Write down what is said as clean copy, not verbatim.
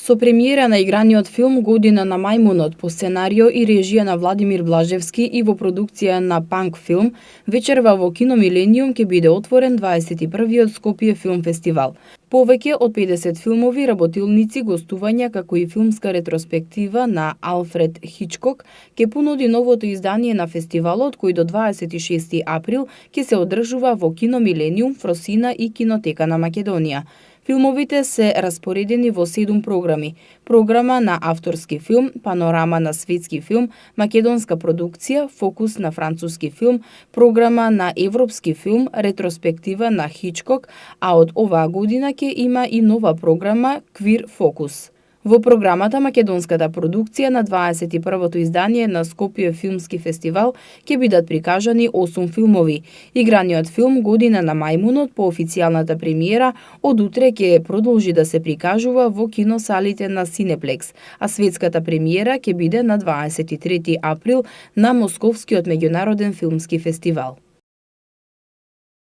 Со премиера на играниот филм Година на мајмунот по сценарио и режија на Владимир Блажевски и во продукција на Панк Филм, вечерва во Кино Милениум ќе биде отворен 21-виот Скопје Филм Фестивал. Повеќе од 50 филмови работилници, гостувања како и филмска ретроспектива на Алфред Хичкок ќе понуди новото издание на фестивалот, кој до 26 април ќе се одржува во Кино Милениум, Фросина и Кинотека на Македонија. Филмовите се распоредени во 7 програми. Програма на авторски филм, панорама на светски филм, македонска продукција, фокус на француски филм, програма на европски филм, ретроспектива на Хичкок, а од оваа година ќе има и нова програма Квир Фокус. Во програмата македонската продукција на 21-то издание на Скопје Филмски фестивал ќе бидат прикажани 8 филмови. Играниот филм Година на мајмунот по официјалната премиера од утре ќе продолжи да се прикажува во киносалите на Синеплекс, а светската премиера ќе биде на 23 април на Московскиот меѓународен филмски фестивал.